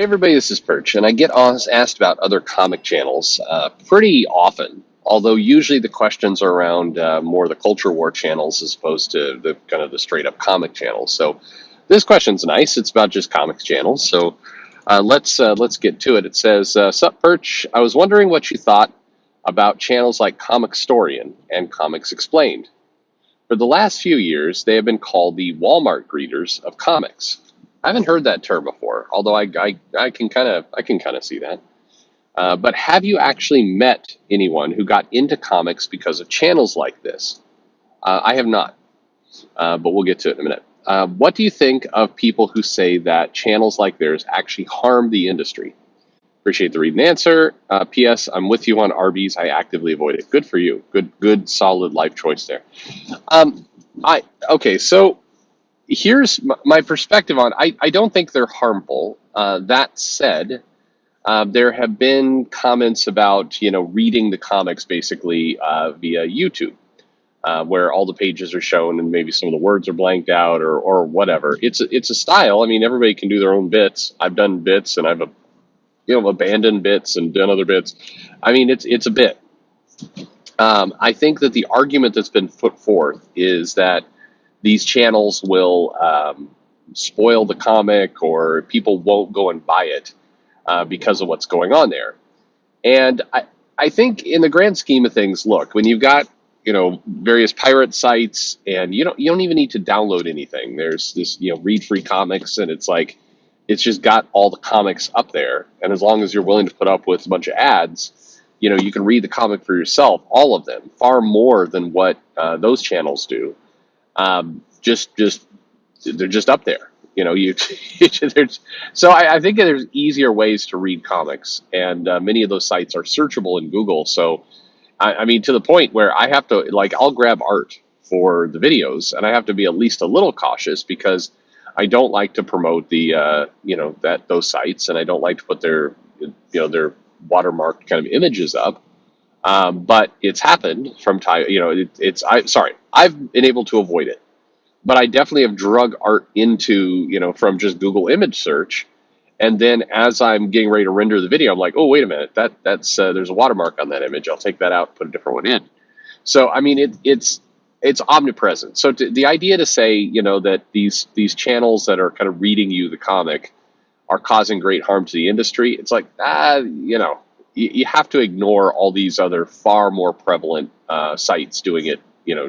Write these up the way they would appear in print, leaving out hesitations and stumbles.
Everybody, this is Perch, and I get asked about other comic channels pretty often. Although usually the questions are around more the culture war channels as opposed to the kind of the straight up comic channels. So this question's nice. It's about just comics channels. So let's get to it. It says, "Sup Perch? I was wondering what you thought about channels like Comicstorian and Comics Explained. For the last few years, they have been called the Walmart greeters of comics. I haven't heard that term before, although I can kind of see that. But have you actually met anyone who got into comics because of channels like this? I have not, but we'll get to it in a minute. What do you think of people who say that channels like theirs actually harm the industry? Appreciate the read and answer. P.S. I'm with you on Arby's. I actively avoid it. Good for you. Good, solid life choice there. Um, okay. So here's my perspective on. I don't think they're harmful. That said, there have been comments about reading the comics basically via YouTube, where all the pages are shown and maybe some of the words are blanked out or whatever. It's a style. I mean, everybody can do their own bits. I've done bits and I've abandoned bits and done other bits. I mean, it's a bit. I think that the argument that's been put forth is that these channels will spoil the comic or people won't go and buy it because of what's going on there. And I think in the grand scheme of things, look, when you've got various pirate sites and you don't even need to download anything. There's this read free comics, and it's just got all the comics up there. And as long as you're willing to put up with a bunch of ads, you can read the comic for yourself, all of them, far more than what those channels do. Just they're just up there. So I think there's easier ways to read comics, and many of those sites are searchable in Google. So I mean, to the point where I have to I'll grab art for the videos, and I have to be at least a little cautious because I don't like to promote the those sites, and I don't like to put their their watermarked kind of images up. But it's happened from time. I've been able to avoid it, but I definitely have drug art into, from just Google image search. And then as I'm getting ready to render the video, I'm like, oh, wait a minute, that's there's a watermark on that image. I'll take that out, put a different one in. So, I mean, it's omnipresent. So the idea to say, that these channels that are kind of reading you the comic are causing great harm to the industry, it's like, you have to ignore all these other far more prevalent sites doing it,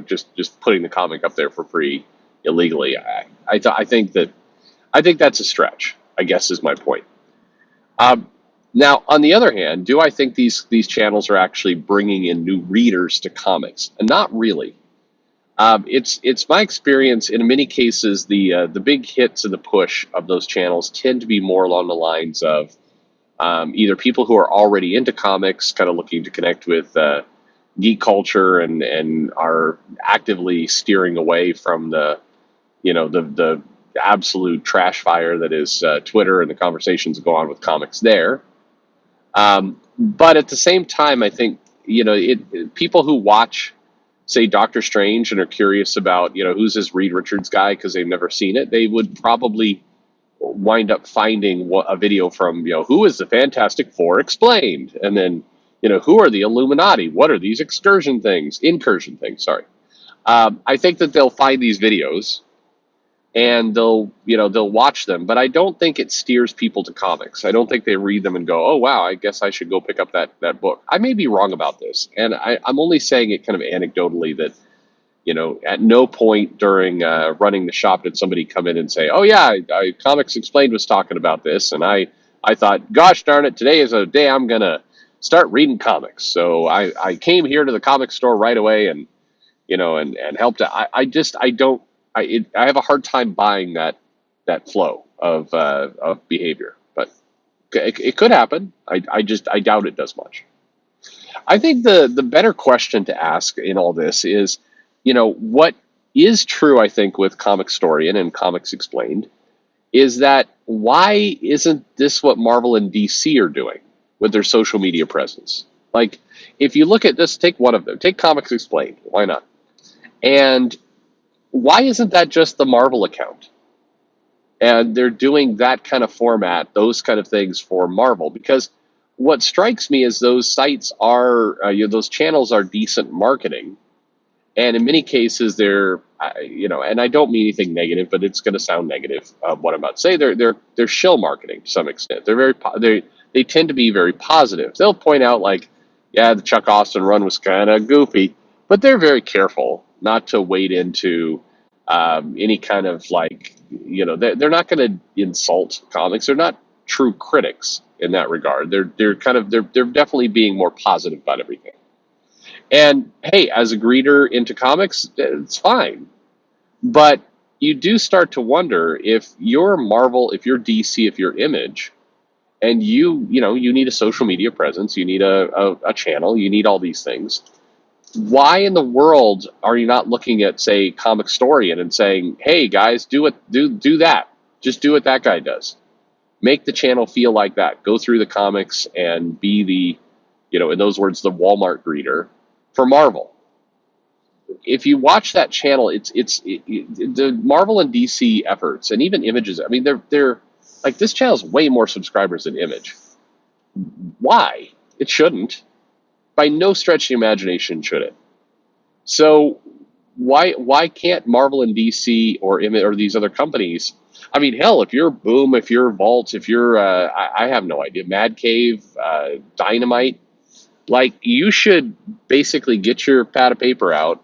just putting the comic up there for free illegally. I think that's a stretch, I guess, is my point. Now, on the other hand, do I think these channels are actually bringing in new readers to comics? And not really. It's my experience in many cases the big hits and the push of those channels tend to be more along the lines of either people who are already into comics, kind of looking to connect with geek culture and are actively steering away from the absolute trash fire that is Twitter and the conversations that go on with comics there. But at the same time, I think people who watch, say, Doctor Strange and are curious about who's this Reed Richards guy because they've never seen it, they would probably wind up finding a video from who is the Fantastic Four explained, and then who are the Illuminati? What are these incursion things? Sorry. I think that they'll find these videos and they'll watch them, but I don't think it steers people to comics. I don't think they read them and go, oh wow, I guess I should go pick up that book. I may be wrong about this, and I'm only saying it kind of anecdotally that at no point during running the shop did somebody come in and say, oh yeah, Comics Explained was talking about this, and I thought, gosh darn it, today is a day I'm gonna start reading comics. So I came here to the comic store right away and and helped. I have a hard time buying that flow of behavior, but it could happen. I doubt it does much. I think the better question to ask in all this is, what is true, I think, with Comicstorian and Comics Explained is that why isn't this what Marvel and DC are doing with their social media presence? Like, if you look at this, take one of them, take Comics Explained. Why not? And why isn't that just the Marvel account? And they're doing that kind of format, those kind of things for Marvel, because what strikes me is those sites are, those channels are decent marketing, and in many cases they're, and I don't mean anything negative, but it's going to sound negative. What I'm about to say, they're shill marketing to some extent. They tend to be very positive. They'll point out like, yeah, the Chuck Austin run was kind of goofy, but they're very careful not to wade into any kind of like, they're not going to insult comics. They're not true critics in that regard. They're definitely being more positive about everything. And hey, as a greeter into comics, it's fine. But you do start to wonder if you're Marvel, if you're DC, if you're Image, and you need a social media presence, you need a channel, you need all these things. Why in the world are you not looking at, say, Comicstorian and saying, hey guys, do that. Just do what that guy does. Make the channel feel like that. Go through the comics and be the, in those words, the Walmart greeter for Marvel. If you watch that channel, it's the Marvel and DC efforts, and even Images. I mean, they're like, this channel's way more subscribers than Image. Why? It shouldn't. By no stretch of the imagination should it. So why can't Marvel and DC or Image or these other companies? I mean, hell, if you're Boom, if you're Vault, if you're I have no idea, Mad Cave, Dynamite, like, you should basically get your pad of paper out,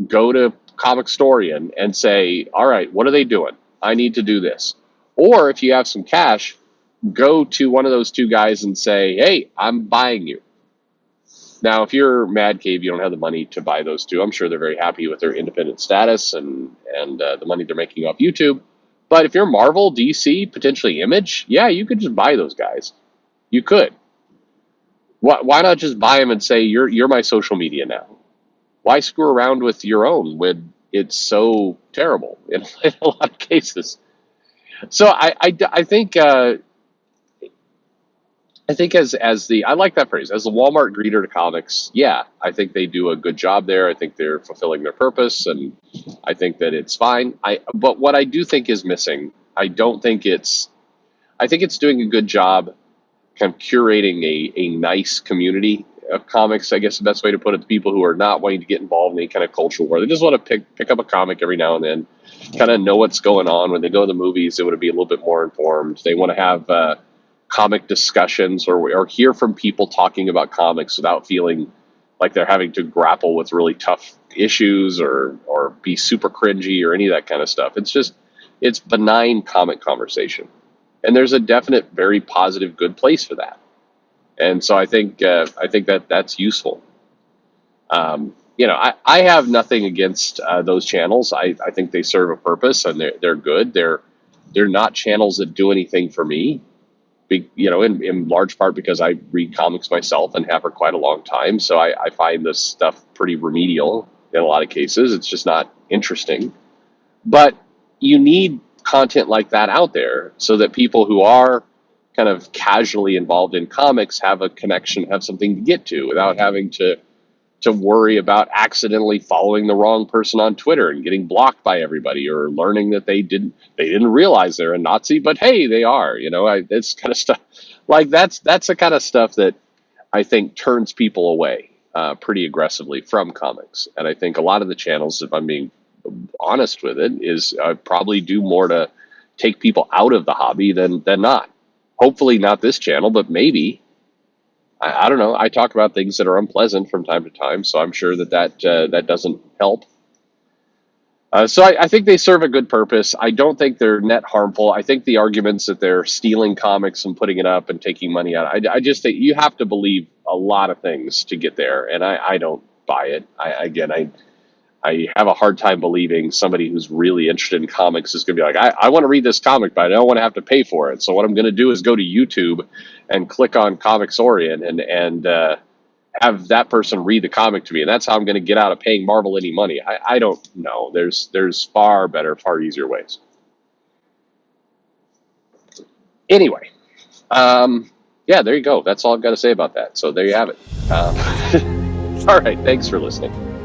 go to Comicstorian and say, all right, what are they doing? I need to do this. Or if you have some cash, go to one of those two guys and say, hey, I'm buying you. Now, if you're Mad Cave, you don't have the money to buy those two. I'm sure they're very happy with their independent status and the money they're making off YouTube. But if you're Marvel, DC, potentially Image, yeah, you could just buy those guys. You could. Why not just buy them and say, you're my social media now? Why screw around with your own when it's so terrible in a lot of cases? So I think I like that phrase, as the Walmart greeter to comics. Yeah, I think they do a good job there. I think they're fulfilling their purpose, and I think that it's fine. But what I do think is missing, I think it's doing a good job kind of curating a nice community of comics, I guess the best way to put it, to people who are not wanting to get involved in any kind of cultural war. They just want to pick up a comic every now and then, kind of know what's going on. When they go to the movies, they want to be a little bit more informed. They want to have comic discussions or hear from people talking about comics without feeling like they're having to grapple with really tough issues or be super cringy or any of that kind of stuff. It's benign comic conversation. And there's a definite, very positive, good place for that. And so I think that's useful. I have nothing against those channels. I think they serve a purpose and they're good. They're not channels that do anything for me. In large part because I read comics myself and have for quite a long time. So I find this stuff pretty remedial in a lot of cases. It's just not interesting. But you need content like that out there so that people who are kind of casually involved in comics have a connection, have something to get to without having to worry about accidentally following the wrong person on Twitter and getting blocked by everybody, or learning that they didn't realize they're a Nazi, but hey, they are. It's kind of stuff like that's the kind of stuff that I think turns people away pretty aggressively from comics. And I think a lot of the channels, if I'm being honest with it, is probably do more to take people out of the hobby than not. Hopefully not this channel, but maybe. I don't know. I talk about things that are unpleasant from time to time, so I'm sure that doesn't help. So I think they serve a good purpose. I don't think they're net harmful. I think the arguments that they're stealing comics and putting it up and taking money out, I just think you have to believe a lot of things to get there, and I don't buy it. I have a hard time believing somebody who's really interested in comics is going to be like, I want to read this comic, but I don't want to have to pay for it. So what I'm going to do is go to YouTube and click on Comicstorian and have that person read the comic to me. And that's how I'm going to get out of paying Marvel any money. I don't know. There's far better, far easier ways. Anyway, yeah, there you go. That's all I've got to say about that. So there you have it. All right. Thanks for listening.